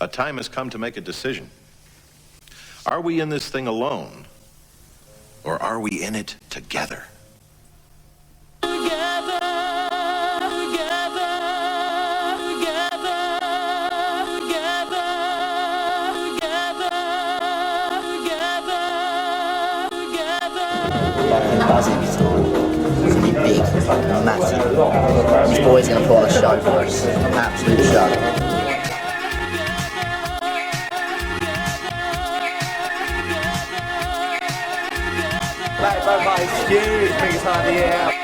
A time has come to make a decision. Are we in this thing alone, or are we in it together? Buzzing. It's gonna be big, massive. These boys are gonna put on a show for us. Absolute show. Excuse, biggest idea.